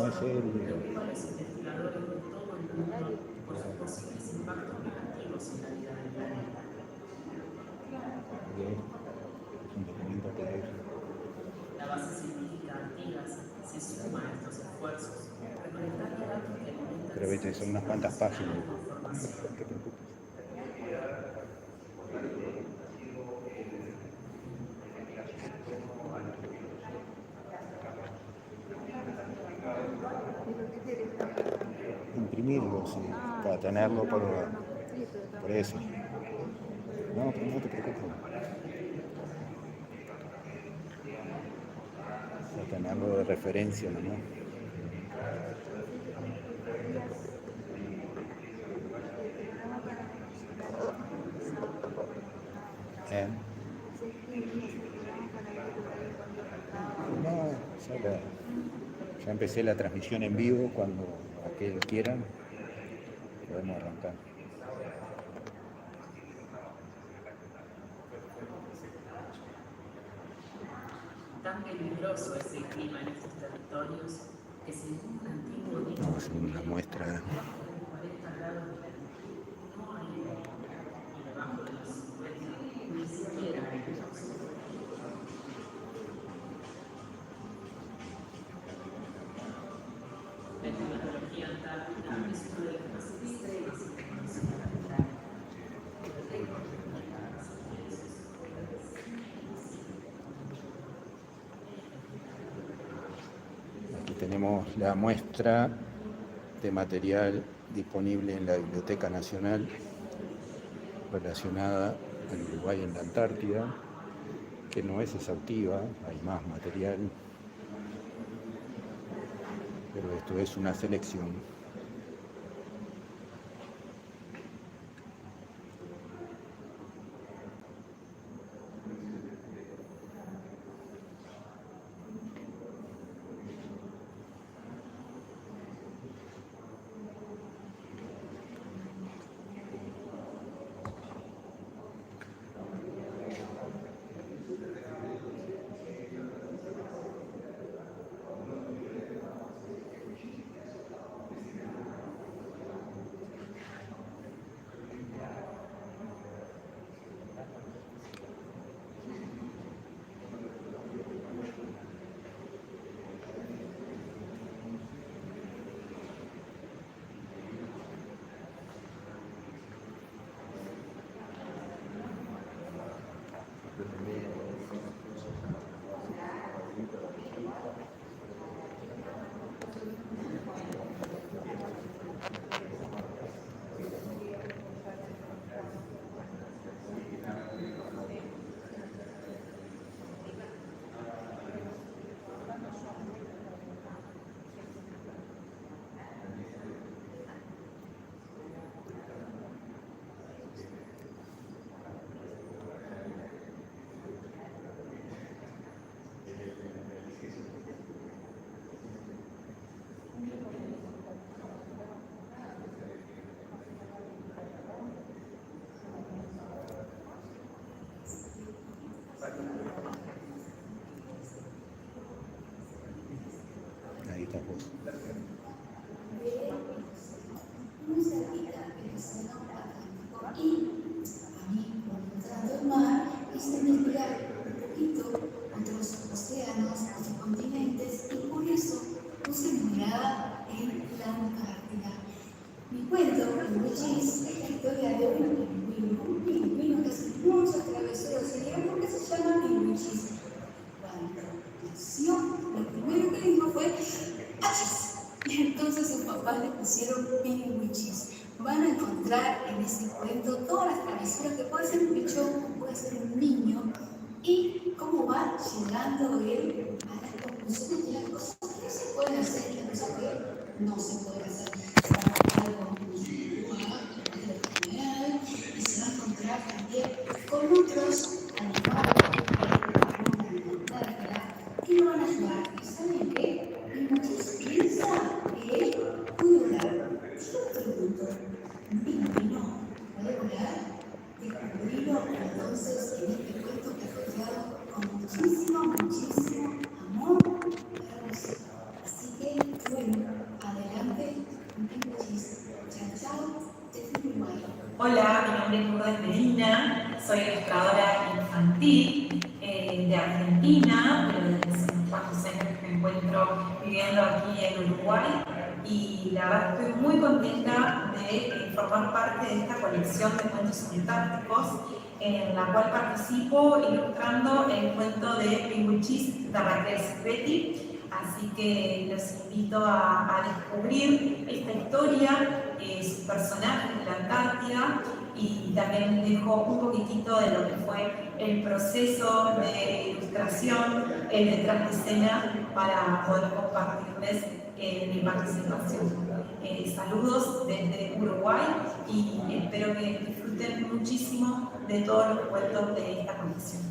no es él. preocupa a los investigadores de todo el mundo por sus posibles impactos negativos en la vida del planeta. Bien, es un documento PDF. La base científica Artigas se suma a estos esfuerzos, recolectando datos que alimentan Pero viste, son unas cuantas páginas. No te preocupes. Imprimirlo, sí, para tenerlo por eso. No, pero no te preocupes. Para tenerlo de referencia, ¿no? No, ya empecé la transmisión en vivo. Cuando aquel quieran podemos arrancar. Tan peligroso es el clima en estos territorios que según un antiguo dicho, Vamos a hacer una muestra. debajo de 40 grados de latitud no hay vida, y debajo de los 50 ni siquiera hay luz. La climatología antártica es una de las más extremas y reconocidas del planeta. Aquí tenemos la muestra de material disponible en la Biblioteca Nacional relacionada al Uruguay en la Antártida, que no es exhaustiva, hay más material, pero esto es una selección. Ahí estás vos. Muy cerquita, pero se nota y a mí, por detrás del mar, quise investigar un poquito otros océanos, otros continentes, y por eso puse mi mirada en la Antártida. Mi cuento, en Wichis, es la historia de un pingüino que hace muchas travesuras y dirán por qué se llama Wichis. Cuando nació, lo primero que dijo fue ¡achis! Y entonces sus papás le pusieron Wichis. Van a encontrar en ese cuento todas las travesuras que puede ser un bicho, puede ser un niño, y cómo va llegando él a las conclusiones de las cosas que se pueden hacer y las cosas que no se pueden hacer. Se va a encontrar con un general y se va a encontrar también con otros animales que lo van a ayudar. ¿Y saben qué? Y muchos piensan que él puede volar. Yo pregunto, ¿un pingüino puede volar? Descubrirlo entonces en este cuento que fue creado con muchísimo amor para vos. Así que, bueno. Hola, mi nombre es Lourdes Medina, soy ilustradora infantil de Argentina, pero desde hace unos cuantos años que me encuentro viviendo aquí en Uruguay y la verdad estoy muy contenta de formar parte de esta colección de cuentos fantásticos en la cual participo ilustrando el cuento de Pingüichis de Raquel Silvetti. Así que los invito a descubrir esta historia, sus personajes de la Antártida, y también dejo un poquitito de lo que fue el proceso de ilustración, el detrás de escena, para poder compartirles mi participación. Saludos desde Uruguay y espero que disfruten muchísimo de todos los cuentos de esta colección.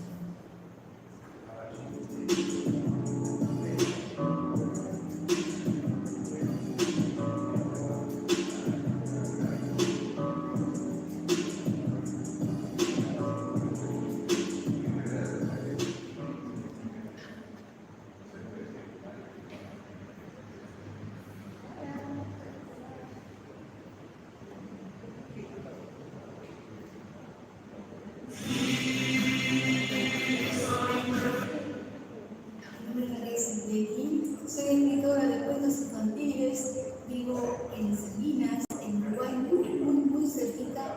Soy escritora de cuentos infantiles, vivo en Salinas, en Uruguay, muy cerquita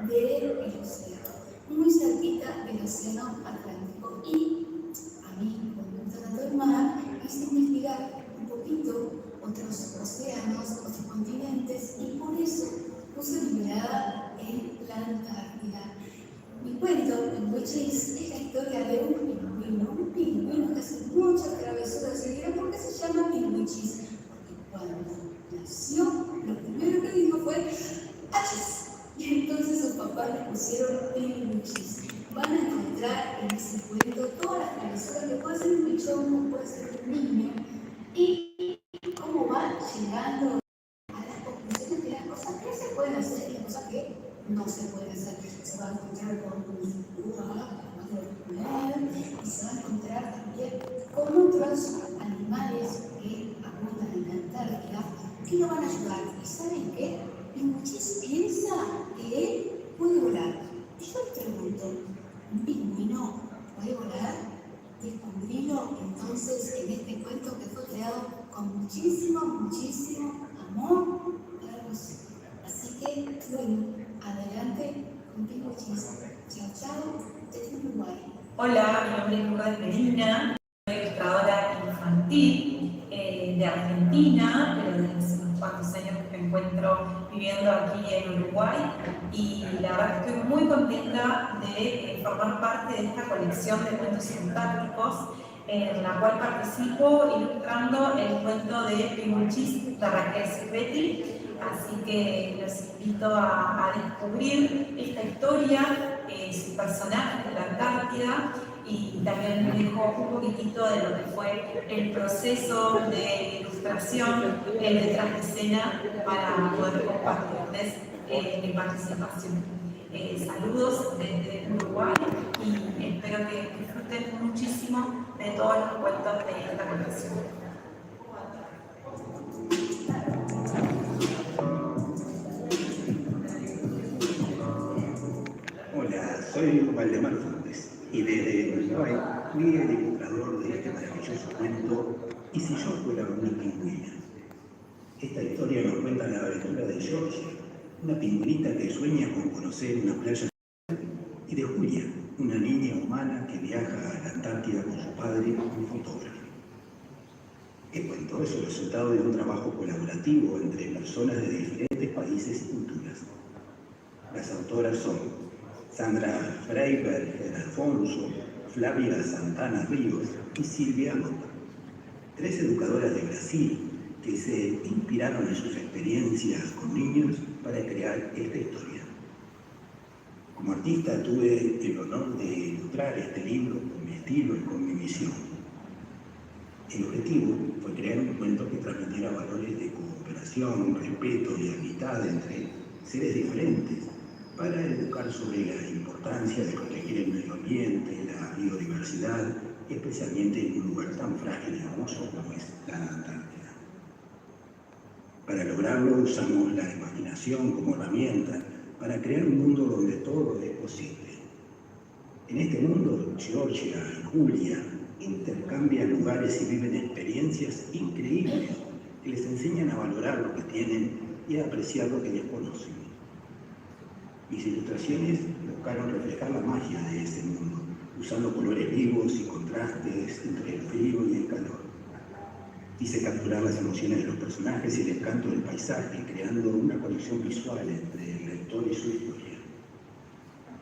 del océano, muy cerquita del océano Atlántico. Y a mí, como me gusta tanto el mar, quise investigar un poquito otros océanos, otros continentes, y por eso puse mi mirada en la Antártida. Mi cuento, Pingüichis, es la historia de un pingüino que hace muchas travesuras. ¿Y dirán por qué se llama Pingüichis? Porque cuando nació, lo primero que dijo fue ¡achis! Y entonces sus papás le pusieron Pingüichis. Van a encontrar en ese cuento todas las travesuras que puede hacer un bichón, puede ser un niño, y cómo va llegando a las conclusiones de las cosas que se pueden hacer y las cosas que no se pueden hacer. Se va a encontrar con un y se va a encontrar también con otros animales que abundan en la Antártida que lo van a ayudar. ¿Y saben qué? Pingüichis piensa que él puede volar. Y yo les pregunto, ¿un pingüino puede volar? Descubrílo entonces en este cuento que fue creado con muchísimo amor para vos. Así que, bueno, adelante con Pingüichis. Chao, chao, desde Uruguay. Hola, mi nombre es Lourdes Medina, soy ilustradora infantil de Argentina, pero desde hace unos cuantos años que me encuentro viviendo aquí en Uruguay y la verdad estoy muy contenta de formar parte de esta colección de cuentos fantásticos en la cual participo ilustrando el cuento de Pingüichis de Raquel Silvetti. Así que los invito a descubrir esta historia, sus personajes de la Antártida, y también dejo un poquitito de lo que fue el proceso de ilustración, el detrás de escena, para poder compartirles mi participación. Saludos desde Uruguay y espero que disfruten muchísimo de todos los cuentos de esta colección. Hola, soy Valdemar Fuentes y desde Uruguay fui el ilustrador de este maravilloso cuento Y si yo fuera una pingüina. Esta historia nos cuenta la aventura de Georgia, una pingüinita que sueña con conocer una playa, y de Julia, una niña humana que viaja a la Antártida con su padre, un fotógrafo. El cuento es el resultado de un trabajo colaborativo entre personas de diferentes países y culturas. Las autoras son Sandra Freiberger Alfonso, Flavia Santana Ríos y Silvia Gota, 3 educadoras de Brasil que se inspiraron en sus experiencias con niños para crear esta historia. Como artista tuve el honor de ilustrar este libro con mi estilo y con mi misión. El objetivo fue crear un cuento que transmitiera valores de cooperación, respeto y amistad entre seres diferentes, para educar sobre la importancia de proteger el medio ambiente, la biodiversidad, especialmente en un lugar tan frágil y hermoso como es la Antártida. Para lograrlo usamos la imaginación como herramienta para crear un mundo donde todo es posible. En este mundo, Georgia y Julia intercambian lugares y viven experiencias increíbles que les enseñan a valorar lo que tienen y a apreciar lo que desconocen. Mis ilustraciones buscaron reflejar la magia de ese mundo, usando colores vivos y contrastes entre el frío y el calor. Quise capturar las emociones de los personajes y el encanto del paisaje, creando una conexión visual entre el lector y su historia.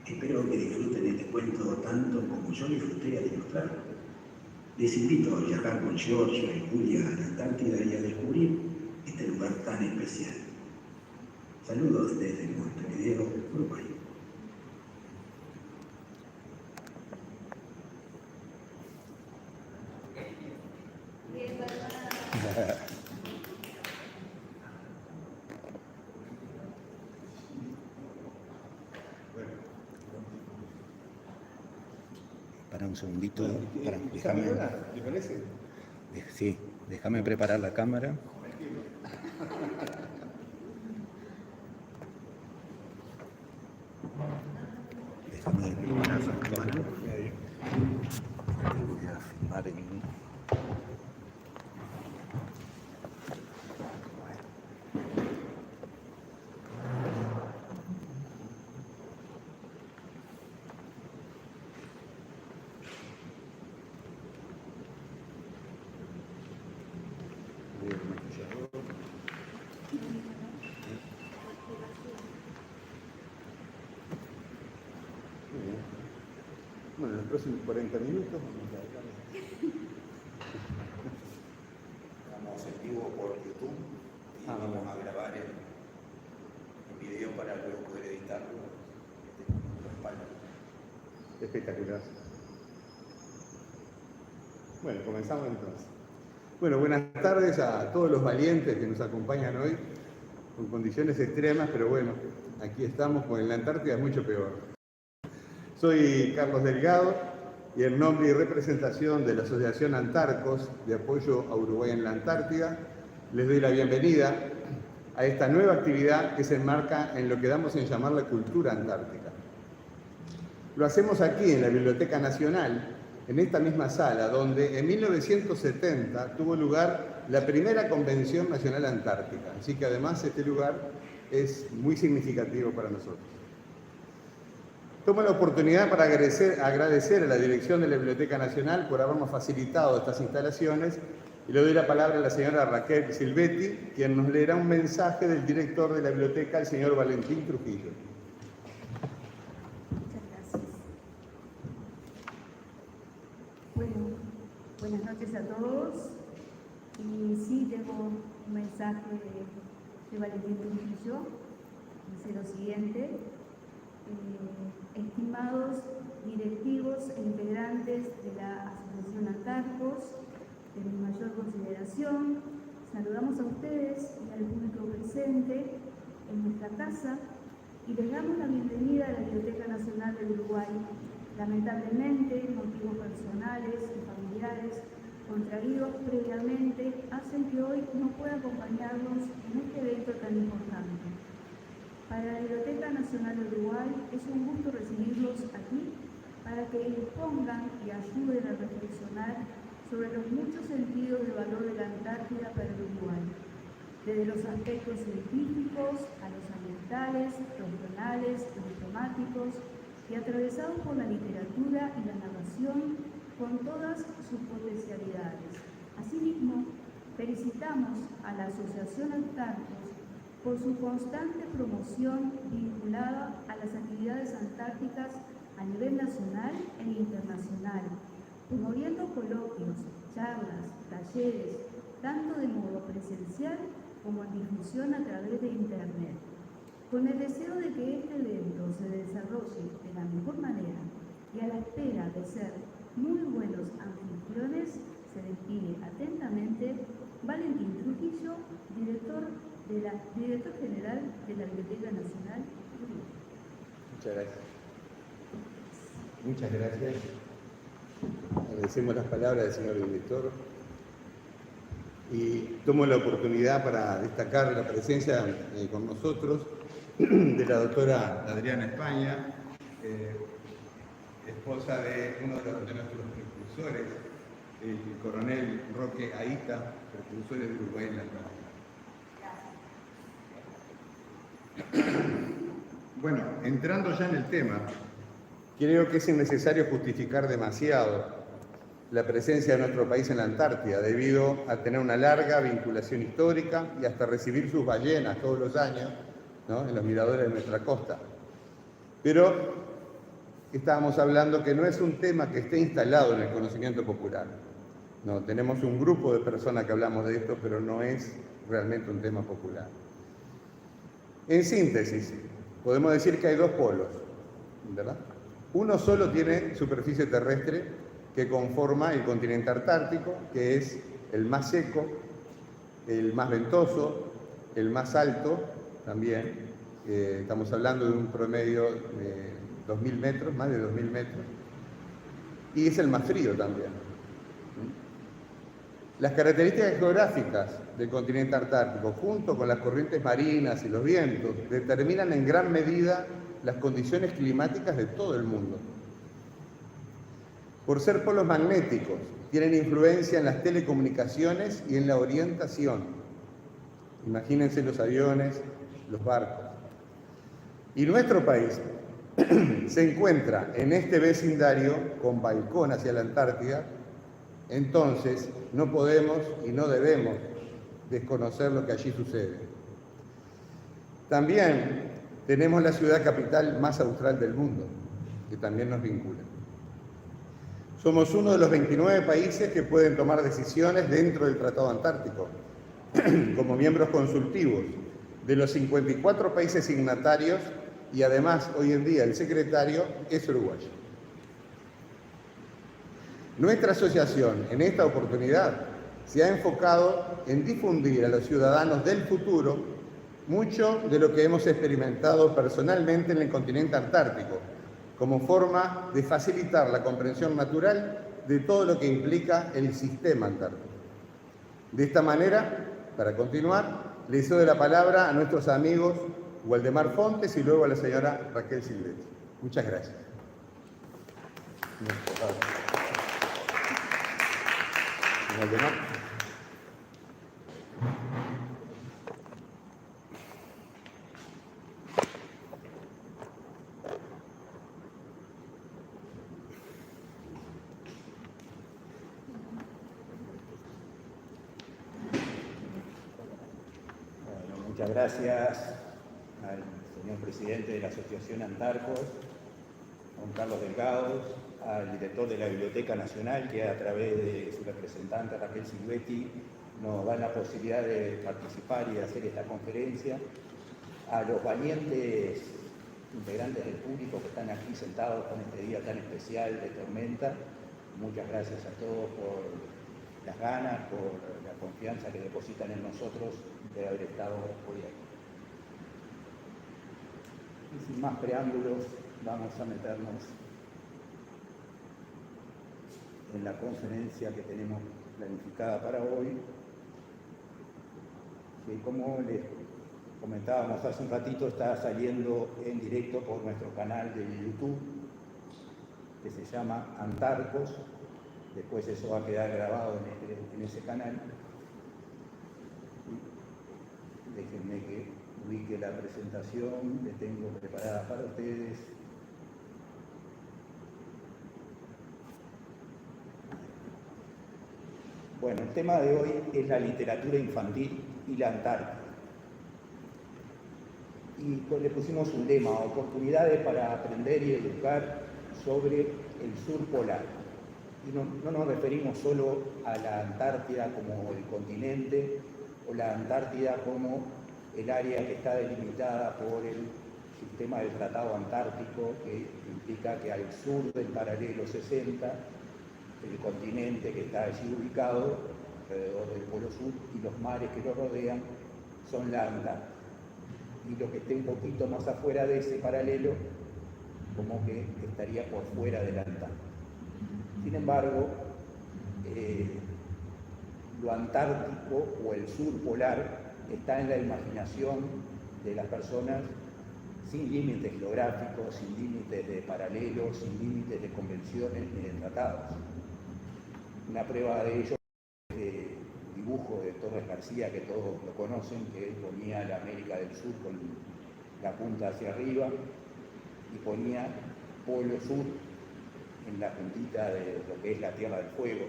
Espero que disfruten este cuento tanto como yo disfruté al ilustrar. Les invito a viajar con Georgia y Julia a la Antártida y a descubrir este lugar tan especial. Saludos desde Montevideo, Uruguay. Para un segundito, déjame. ¿Te parece? Sí, déjame preparar la cámara. Déjame preparar la cámara. Voy a filmar en... Bueno, en los próximos 40 minutos vamos Estamos en vivo por YouTube y vamos a grabar el video para luego poder editarlo. espectacular. Bueno, comenzamos entonces. Bueno, buenas tardes a todos los valientes que nos acompañan hoy, con condiciones extremas, pero bueno, aquí estamos, con la Antártida es mucho peor. Soy Carlos Delgado y en nombre y representación de la Asociación Antarcos de apoyo a Uruguay en la Antártida, les doy la bienvenida a esta nueva actividad que se enmarca en lo que damos en llamar la cultura antártica. Lo hacemos aquí en la Biblioteca Nacional, en esta misma sala, donde en 1970 tuvo lugar la primera Convención Nacional Antártica. Así que además este lugar es muy significativo para nosotros. Tomo la oportunidad para agradecer a la dirección de la Biblioteca Nacional por habernos facilitado estas instalaciones y le doy la palabra a la señora Raquel Silvetti, quien nos leerá un mensaje del director de la biblioteca, el señor Valentín Trujillo. Muchas gracias. Bueno, buenas noches a todos. Y sí, tengo un mensaje de Valentín Trujillo. Dice lo siguiente. Estimados directivos e integrantes de la Asociación Antarcos, de mi mayor consideración, saludamos a ustedes y al público presente en nuestra casa y les damos la bienvenida a la Biblioteca Nacional del Uruguay. Lamentablemente, motivos personales y familiares contraídos previamente hacen que hoy no pueda acompañarnos en este evento tan importante. Para la Biblioteca Nacional de Uruguay es un gusto recibirlos aquí para que expongan y ayuden a reflexionar sobre los muchos sentidos de valor de la Antártida para el Uruguay, desde los aspectos científicos a los ambientales, regionales y diplomáticos, y atravesados por la literatura y la narración con todas sus potencialidades. Asimismo, felicitamos a la Asociación Antarcos por su constante promoción vinculada a las actividades antárticas a nivel nacional e internacional, promoviendo coloquios, charlas, talleres, tanto de modo presencial como en difusión a través de Internet. Con el deseo de que este evento se desarrolle de la mejor manera y a la espera de ser muy buenos anfitriones, se despide atentamente Valentín Trujillo, director general de la Biblioteca Nacional. Muchas gracias. Muchas gracias. Agradecemos las palabras del señor director y tomo la oportunidad para destacar la presencia con nosotros de la doctora Adriana España, esposa de uno de nuestros precursores, el coronel Roque Aita, precursores de Uruguay en la Antártida. Bueno, entrando ya en el tema, creo que es innecesario justificar demasiado la presencia de nuestro país en la Antártida, debido a tener una larga vinculación histórica y hasta recibir sus ballenas todos los años, ¿no?, en los miradores de nuestra costa. Pero estábamos hablando que no es un tema que esté instalado en el conocimiento popular. No, tenemos un grupo de personas que hablamos de esto, pero no es realmente un tema popular. En síntesis, podemos decir que hay dos polos, ¿verdad? Uno solo tiene superficie terrestre, que conforma el continente antártico, que es el más seco, el más ventoso, el más alto también. Estamos hablando de un promedio de 2.000 metros, más de 2.000 metros, y es el más frío también. Las características geográficas del continente antártico, junto con las corrientes marinas y los vientos, determinan en gran medida las condiciones climáticas de todo el mundo. Por ser polos magnéticos, tienen influencia en las telecomunicaciones y en la orientación. Imagínense los aviones, los barcos. Y nuestro país se encuentra en este vecindario con balcón hacia la Antártida, entonces no podemos y no debemos desconocer lo que allí sucede. También tenemos la ciudad capital más austral del mundo, que también nos vincula. Somos uno de los 29 países que pueden tomar decisiones dentro del Tratado Antártico, como miembros consultivos de los 54 países signatarios, y además hoy en día el secretario es uruguayo. Nuestra asociación en esta oportunidad se ha enfocado en difundir a los ciudadanos del futuro mucho de lo que hemos experimentado personalmente en el continente antártico, como forma de facilitar la comprensión natural de todo lo que implica el sistema antártico. De esta manera, para continuar, le cedo la palabra a nuestros amigos Waldemar Fontes y luego a la señora Raquel Silvetti. Muchas gracias. Waldemar. Muchas gracias al señor presidente de la Asociación Antarcos, Juan Carlos Delgados, al director de la Biblioteca Nacional, que a través de su representante Raquel Silvetti nos da la posibilidad de participar y de hacer esta conferencia, a los valientes integrantes del público que están aquí sentados con este día tan especial de tormenta. Muchas gracias a todos por las ganas, por la confianza que depositan en nosotros de haber estado hoy aquí. Y sin más preámbulos, vamos a meternos en la conferencia que tenemos planificada para hoy, que, como les comentábamos hace un ratito, está saliendo en directo por nuestro canal de YouTube, que se llama Antarcos. Después eso va a quedar grabado en ese canal. Déjenme que ubique la presentación que tengo preparada para ustedes. Bueno, el tema de hoy es la literatura infantil y la Antártida. Y pues le pusimos un lema: oportunidades para aprender y educar sobre el sur polar. Y no nos referimos solo a la Antártida como el continente, o la Antártida como el área que está delimitada por el sistema del Tratado Antártico, que implica que al sur del paralelo 60, el continente que está allí ubicado alrededor del Polo Sur y los mares que lo rodean son la Antártida. Y lo que esté un poquito más afuera de ese paralelo, como que estaría por fuera de la Antártida. Sin embargo, lo antártico o el sur polar está en la imaginación de las personas sin límites geográficos, sin límites de paralelos, sin límites de convenciones ni de tratados. Una prueba de ello es el dibujo de Torres García, que todos lo conocen, que él ponía la América del Sur con la punta hacia arriba y ponía Polo Sur en la puntita de lo que es la Tierra del Fuego.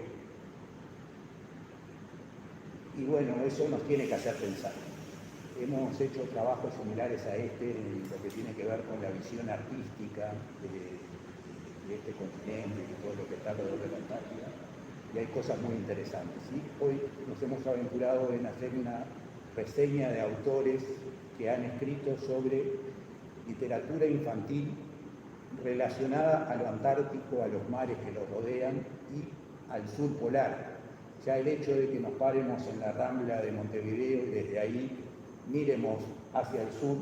Y bueno, eso nos tiene que hacer pensar. Hemos hecho trabajos similares a este en lo que tiene que ver con la visión artística de este continente y todo lo que está alrededor de la Antártida, y hay cosas muy interesantes, ¿sí? Hoy nos hemos aventurado en hacer una reseña de autores que han escrito sobre literatura infantil relacionada a lo antártico, a los mares que lo rodean y al sur polar. Ya el hecho de que nos paremos en la Rambla de Montevideo y desde ahí miremos hacia el sur,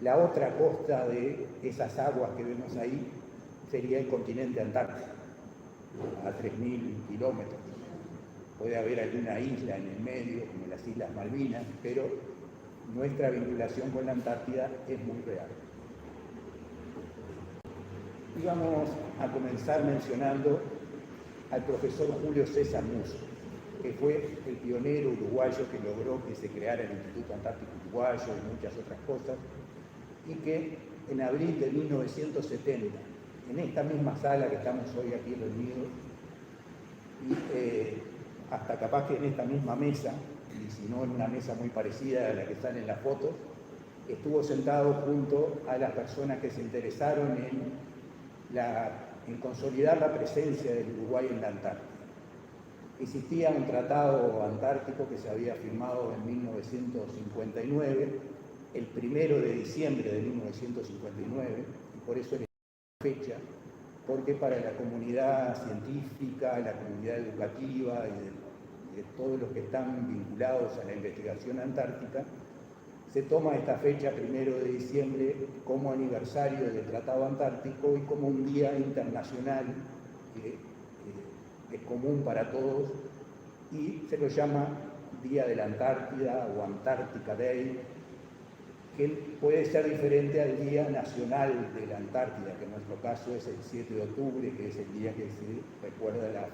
la otra costa de esas aguas que vemos ahí sería el continente antártico, a 3.000 kilómetros. Puede haber alguna isla en el medio, como las Islas Malvinas, pero nuestra vinculación con la Antártida es muy real. Y vamos a comenzar mencionando al profesor Julio César Musso, que fue el pionero uruguayo que logró que se creara el Instituto Antártico Uruguayo y muchas otras cosas, y que en abril de 1970, en esta misma sala que estamos hoy aquí reunidos, y hasta capaz que en esta misma mesa, y si no en una mesa muy parecida a la que sale en las fotos, estuvo sentado junto a las personas que se interesaron en consolidar la presencia del Uruguay en la Antártida. Existía un tratado antártico que se había firmado en 1959, el 1 de diciembre de 1959, y por eso es la fecha, porque para la comunidad científica, la comunidad educativa y de todos los que están vinculados a la investigación antártica, se toma esta fecha, 1 de diciembre, como aniversario del Tratado Antártico y como un día internacional que es común para todos, y se lo llama Día de la Antártida o Antarctica Day, que puede ser diferente al Día Nacional de la Antártida, que en nuestro caso es el 7 de octubre, que es el día que se recuerda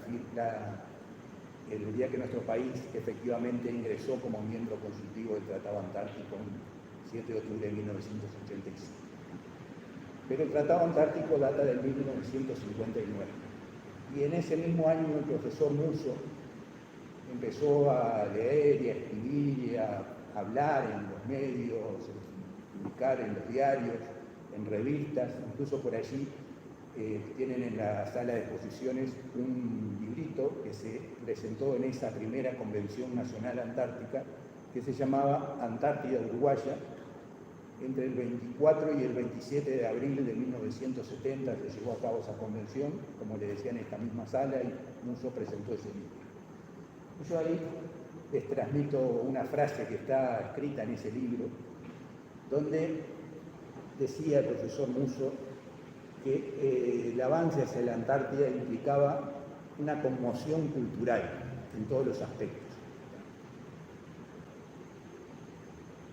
el día que nuestro país efectivamente ingresó como miembro consultivo del Tratado Antártico, el 7 de octubre de 1985. Pero el Tratado Antártico data del 1959. Y en ese mismo año el profesor Musso empezó a leer y a escribir y a hablar en los medios, publicar en los diarios, en revistas, incluso por allí tienen en la sala de exposiciones un librito que se presentó en esa primera Convención Nacional Antártica, que se llamaba Antártida Uruguaya. Entre el 24 y el 27 de abril de 1970 se llevó a cabo esa convención, como le decía, en esta misma sala, y Musso presentó ese libro. Yo ahí les transmito una frase que está escrita en ese libro, donde decía el profesor Musso que el avance hacia la Antártida implicaba una conmoción cultural en todos los aspectos.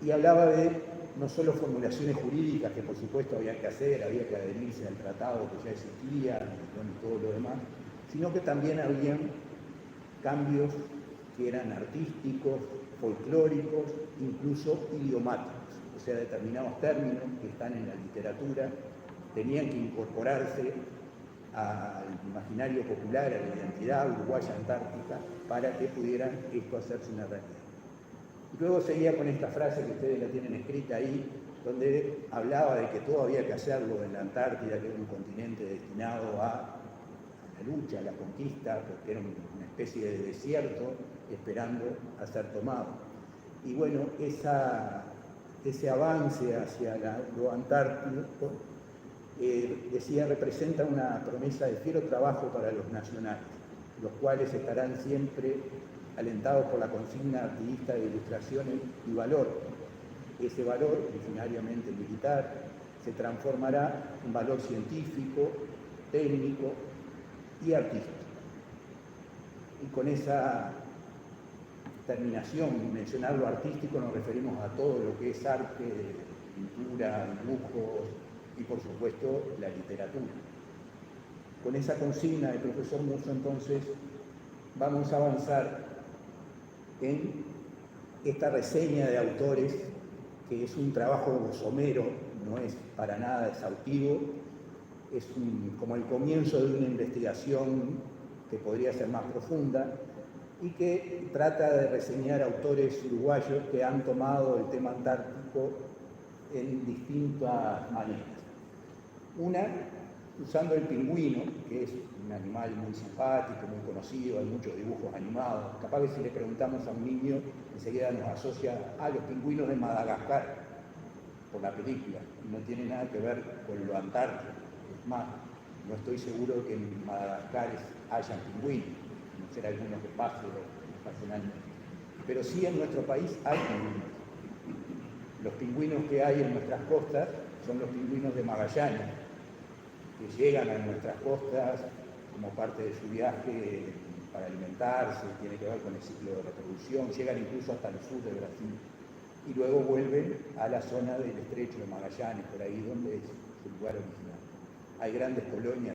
Y hablaba de no solo formulaciones jurídicas, que por supuesto había que hacer, había que adherirse al tratado que ya existía, y todo lo demás, sino que también habían cambios que eran artísticos, folclóricos, incluso idiomáticos. O sea, determinados términos que están en la literatura tenían que incorporarse al imaginario popular, a la identidad uruguaya antártica, para que pudieran esto hacerse una realidad. Y luego seguía con esta frase que ustedes la tienen escrita ahí, donde hablaba de que todo había que hacerlo en la Antártida, que era un continente destinado a la lucha, a la conquista, porque era una especie de desierto esperando a ser tomado. Y bueno, ese avance hacia lo antártico, decía, representa una promesa de fiero trabajo para los nacionales, los cuales estarán siempre alentados por la consigna activista de ilustración y valor. Ese valor, originariamente militar, se transformará en valor científico, técnico y artístico. Y con esa terminación, mencionar lo artístico, nos referimos a todo lo que es arte pintura, dibujos y por supuesto la literatura. Con esa consigna del profesor Musso entonces vamos a avanzar en esta reseña de autores, que es un trabajo somero, no es para nada exhaustivo, es como el comienzo de una investigación que podría ser más profunda y que trata de reseñar autores uruguayos que han tomado el tema antártico en distintas maneras. Una, usando el pingüino, que es un animal muy simpático, muy conocido, hay muchos dibujos animados. Capaz que si le preguntamos a un niño, enseguida nos asocia a los pingüinos de Madagascar, por la película, y no tiene nada que ver con lo antártico. Es más, no estoy seguro que en Madagascar hayan pingüinos, no será alguno que pase ocasionalmente. Pero sí en nuestro país hay pingüinos. Los pingüinos que hay en nuestras costas son los pingüinos de Magallanes, que llegan a nuestras costas como parte de su viaje para alimentarse, tiene que ver con el ciclo de reproducción, llegan incluso hasta el sur de Brasil y luego vuelven a la zona del estrecho de Magallanes, por ahí donde es su lugar original. Hay grandes colonias